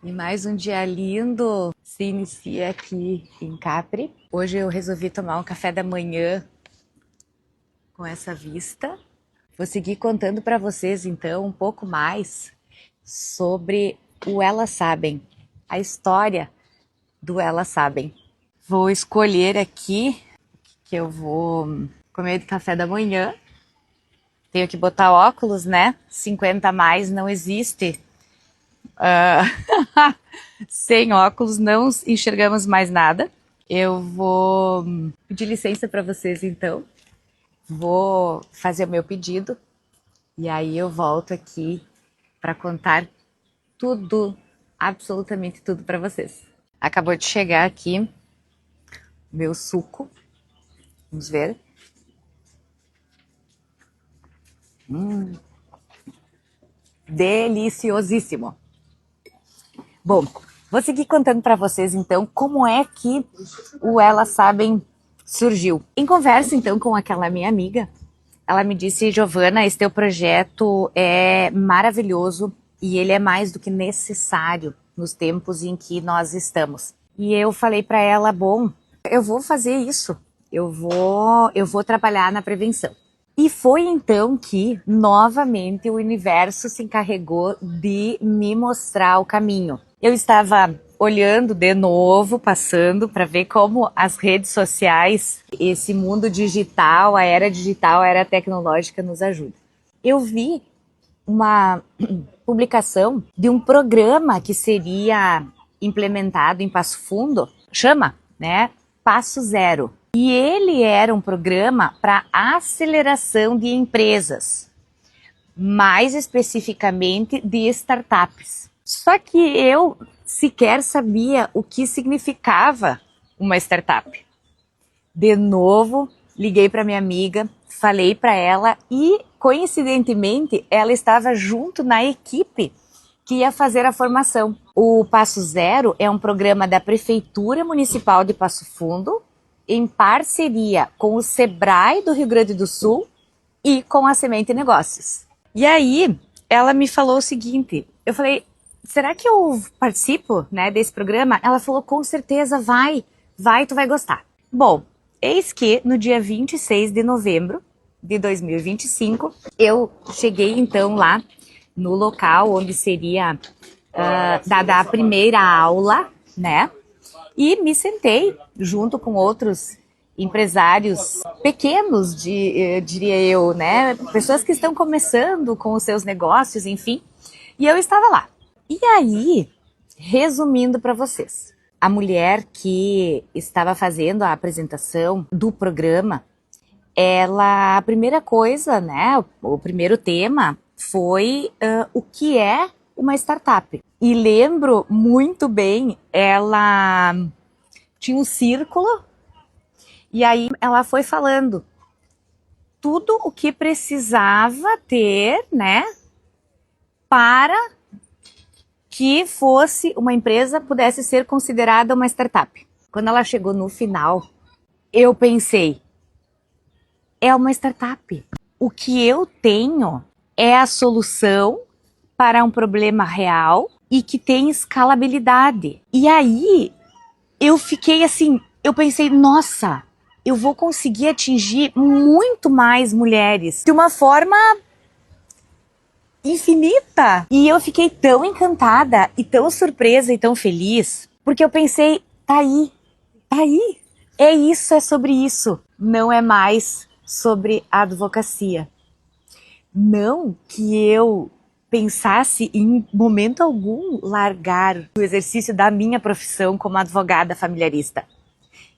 E mais um dia lindo se inicia aqui em Capri. Hoje eu resolvi tomar um café da manhã com essa vista. Vou seguir contando para vocês então um pouco mais sobre o Elas Sabem, a história do Elas Sabem. Vou escolher aqui que eu vou comer de café da manhã. Tenho que botar óculos, né? 50 a mais não existe. Sem óculos não enxergamos mais nada. Eu vou pedir licença para vocês então. Vou fazer o meu pedido e aí eu volto aqui para contar tudo, absolutamente tudo para vocês. Acabou de chegar aqui meu suco. Vamos ver. Deliciosíssimo. Bom, vou seguir contando para vocês então como é que o Elas Sabem surgiu. Em conversa então com aquela minha amiga, ela me disse: Giovana, esse teu projeto é maravilhoso e ele é mais do que necessário nos tempos em que nós estamos. E eu falei para ela: bom, eu vou fazer isso, eu vou trabalhar na prevenção. E foi então que, novamente, o universo se encarregou de me mostrar o caminho. Eu estava olhando de novo, passando para ver como as redes sociais, esse mundo digital, a era tecnológica nos ajuda. Eu vi uma publicação de um programa que seria implementado em Passo Fundo, chama, né, Passo Zero. E ele era um programa para aceleração de empresas, mais especificamente de startups. Só que eu sequer sabia o que significava uma startup. De novo, liguei para minha amiga, falei para ela e, coincidentemente, ela estava junto na equipe que ia fazer a formação. O Passo Zero é um programa da Prefeitura Municipal de Passo Fundo, em parceria com o Sebrae do Rio Grande do Sul e com a Semente Negócios. E aí, ela me falou o seguinte, eu falei: será que eu participo, né, desse programa? Ela falou: com certeza vai, tu vai gostar. Bom, eis que no dia 26 de novembro de 2025, eu cheguei então lá no local onde seria dada a primeira aula, né? E me sentei junto com outros empresários pequenos, diria eu, né? Pessoas que estão começando com os seus negócios, enfim. E eu estava lá. E aí, resumindo para vocês, a mulher que estava fazendo a apresentação do programa, a primeira coisa, né? O primeiro tema foi o que é uma startup. E lembro muito bem, ela tinha um círculo e aí ela foi falando tudo o que precisava ter, né, para que fosse uma empresa, pudesse ser considerada uma startup. Quando ela chegou no final, eu pensei, é uma startup. O que eu tenho é a solução para um problema real e que tem escalabilidade. E aí eu fiquei assim, eu pensei, nossa, eu vou conseguir atingir muito mais mulheres de uma forma infinita. E eu fiquei tão encantada e tão surpresa e tão feliz, porque eu pensei, tá aí, é isso, é sobre isso. Não é mais sobre a advocacia. Não que eu pensasse em momento algum largar o exercício da minha profissão como advogada familiarista.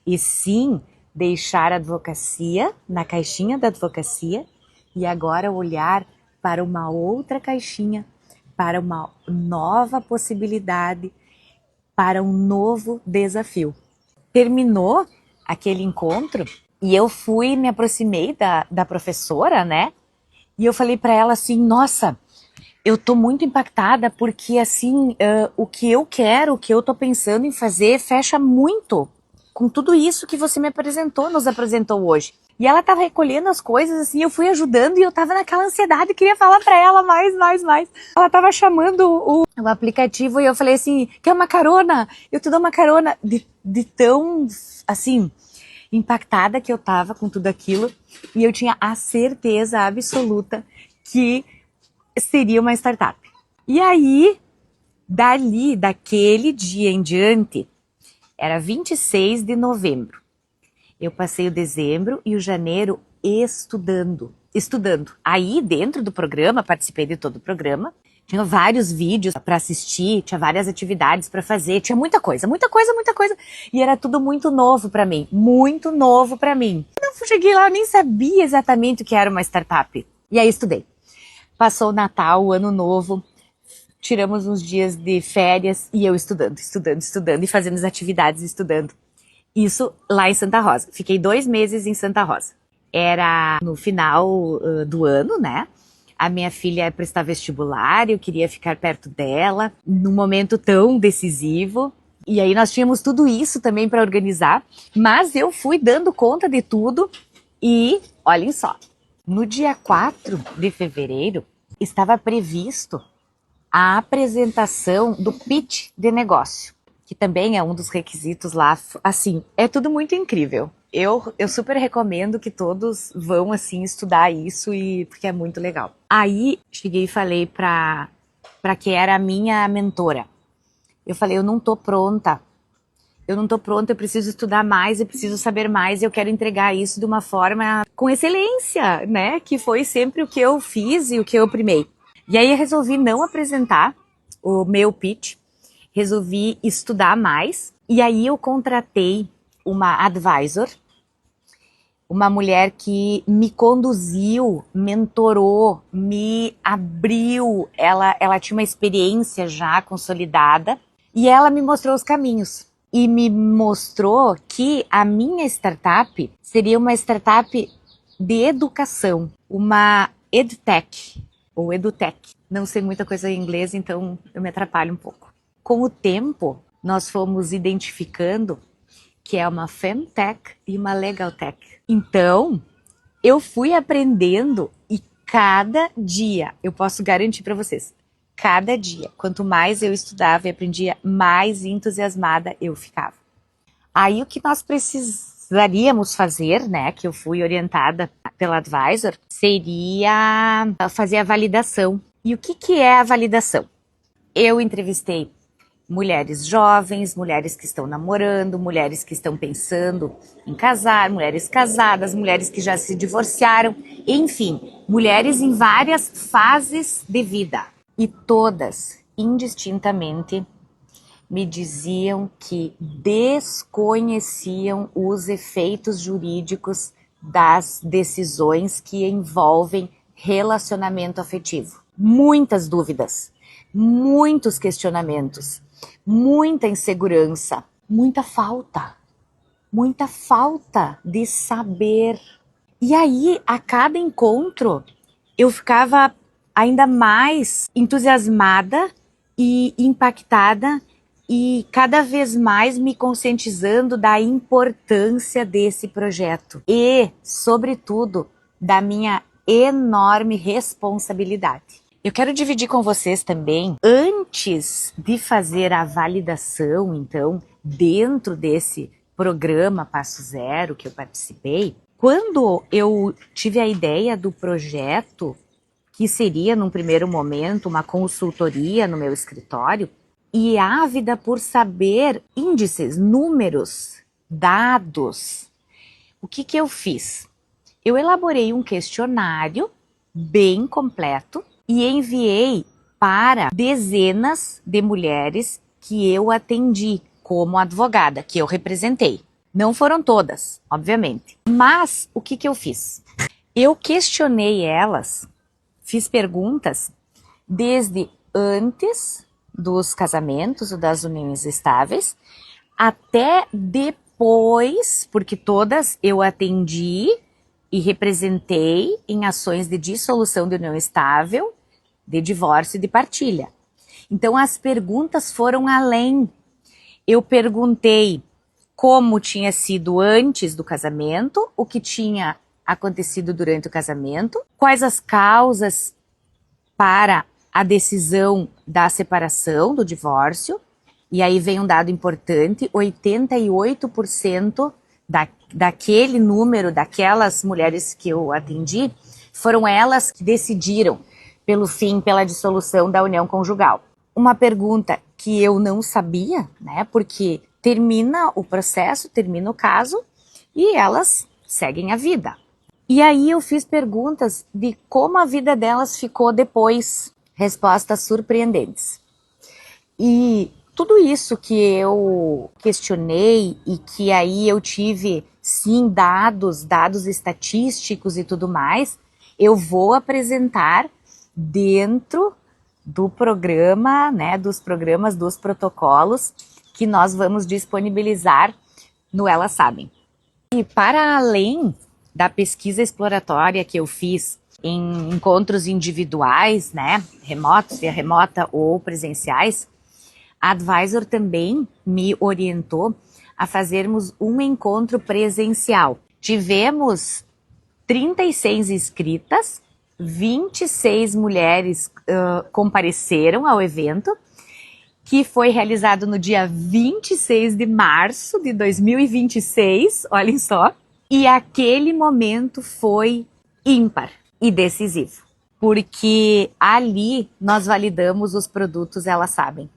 E sim, deixar a advocacia na caixinha da advocacia e agora olhar para uma outra caixinha, para uma nova possibilidade, para um novo desafio. Terminou aquele encontro e eu me aproximei da professora, né? E eu falei para ela assim, nossa, eu tô muito impactada porque assim, o que eu quero, o que eu tô pensando em fazer fecha muito com tudo isso que você nos apresentou hoje. E ela tava recolhendo as coisas, assim, eu fui ajudando e eu tava naquela ansiedade, queria falar pra ela mais. Ela tava chamando o aplicativo e eu falei assim, quer uma carona? Eu te dou uma carona. De tão, assim, impactada que eu tava com tudo aquilo. E eu tinha a certeza absoluta que seria uma startup. E aí, daquele dia em diante, era 26 de novembro. Eu passei o dezembro e o janeiro estudando. Aí, dentro do programa, participei de todo o programa. Tinha vários vídeos para assistir, tinha várias atividades para fazer, tinha muita coisa. E era tudo muito novo para mim, muito novo para mim. Quando eu cheguei lá, eu nem sabia exatamente o que era uma startup. E aí estudei. Passou o Natal, o Ano Novo, tiramos uns dias de férias e eu estudando e fazendo as atividades estudando. Isso lá em Santa Rosa. Fiquei 2 meses em Santa Rosa. Era no final do ano, né? A minha filha ia prestar vestibular, eu queria ficar perto dela, num momento tão decisivo. E aí nós tínhamos tudo isso também para organizar, mas eu fui dando conta de tudo e, olhem só, no dia 4 de fevereiro estava previsto a apresentação do pitch de negócio, que também é um dos requisitos lá. Assim, é tudo muito incrível. Eu super recomendo que todos vão, assim, estudar isso, porque é muito legal. Aí, cheguei e falei pra que era a minha mentora. Eu falei, eu não tô pronta, eu preciso estudar mais, eu preciso saber mais, eu quero entregar isso de uma forma com excelência, né? Que foi sempre o que eu fiz e o que eu primei. E aí, eu resolvi não apresentar o meu pitch, resolvi estudar mais, e aí eu contratei uma advisor, uma mulher que me conduziu, mentorou, me abriu, ela tinha uma experiência já consolidada, e ela me mostrou os caminhos. E me mostrou que a minha startup seria uma startup de educação, uma edtech, ou edutech. Não sei muita coisa em inglês, então eu me atrapalho um pouco. Com o tempo, nós fomos identificando que é uma femtech e uma legaltech. Então, eu fui aprendendo e cada dia, eu posso garantir para vocês, cada dia, quanto mais eu estudava e aprendia, mais entusiasmada eu ficava. Aí o que nós precisaríamos fazer, né, que eu fui orientada pela advisor, seria fazer a validação. E o que é a validação? Eu entrevistei mulheres jovens, mulheres que estão namorando, mulheres que estão pensando em casar, mulheres casadas, mulheres que já se divorciaram, enfim, mulheres em várias fases de vida. E todas, indistintamente, me diziam que desconheciam os efeitos jurídicos das decisões que envolvem relacionamento afetivo. Muitas dúvidas, muitos questionamentos, muita insegurança, muita falta de saber. E aí, a cada encontro, eu ficava ainda mais entusiasmada e impactada e cada vez mais me conscientizando da importância desse projeto e, sobretudo, da minha enorme responsabilidade. Eu quero dividir com vocês também, antes de fazer a validação, então, dentro desse programa Passo Zero que eu participei, quando eu tive a ideia do projeto, que seria, num primeiro momento, uma consultoria no meu escritório, e ávida por saber índices, números, dados, o que eu fiz? Eu elaborei um questionário bem completo, e enviei para dezenas de mulheres que eu atendi como advogada, que eu representei. Não foram todas, obviamente. Mas o que eu fiz? Eu questionei elas, fiz perguntas desde antes dos casamentos ou das uniões estáveis, até depois, porque todas eu atendi e representei em ações de dissolução de união estável, de divórcio e de partilha. Então as perguntas foram além. Eu perguntei como tinha sido antes do casamento, o que tinha acontecido durante o casamento, quais as causas para a decisão da separação, do divórcio, e aí vem um dado importante, 88% daquele número, daquelas mulheres que eu atendi, foram elas que decidiram pelo fim, pela dissolução da união conjugal. Uma pergunta que eu não sabia, né, porque termina o processo, termina o caso, e elas seguem a vida. E aí eu fiz perguntas de como a vida delas ficou depois, respostas surpreendentes. E tudo isso que eu questionei e que aí eu tive, sim, dados estatísticos e tudo mais, eu vou apresentar dentro do programa, né, dos programas, dos protocolos que nós vamos disponibilizar no Elas Sabem. E para além da pesquisa exploratória que eu fiz em encontros individuais, né, remotos, via remota ou presenciais, a Advisor também me orientou a fazermos um encontro presencial. Tivemos 36 inscritas, 26 mulheres compareceram ao evento, que foi realizado no dia 26 de março de 2026, olhem só. E aquele momento foi ímpar e decisivo, porque ali nós validamos os produtos Elas Sabem.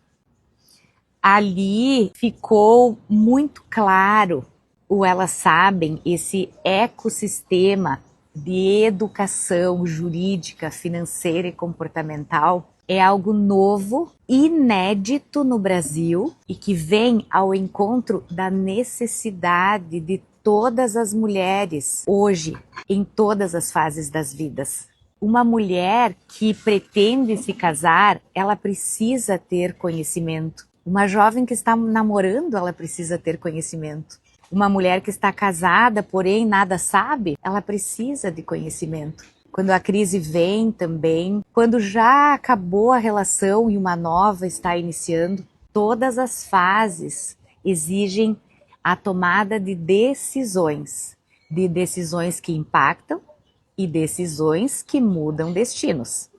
Ali ficou muito claro o Elas Sabem, esse ecossistema de educação jurídica, financeira e comportamental é algo novo, inédito no Brasil e que vem ao encontro da necessidade de todas as mulheres hoje, em todas as fases das vidas. Uma mulher que pretende se casar, ela precisa ter conhecimento. Uma jovem que está namorando, ela precisa ter conhecimento. Uma mulher que está casada, porém nada sabe, ela precisa de conhecimento. Quando a crise vem também, quando já acabou a relação e uma nova está iniciando, todas as fases exigem a tomada de decisões que impactam e decisões que mudam destinos.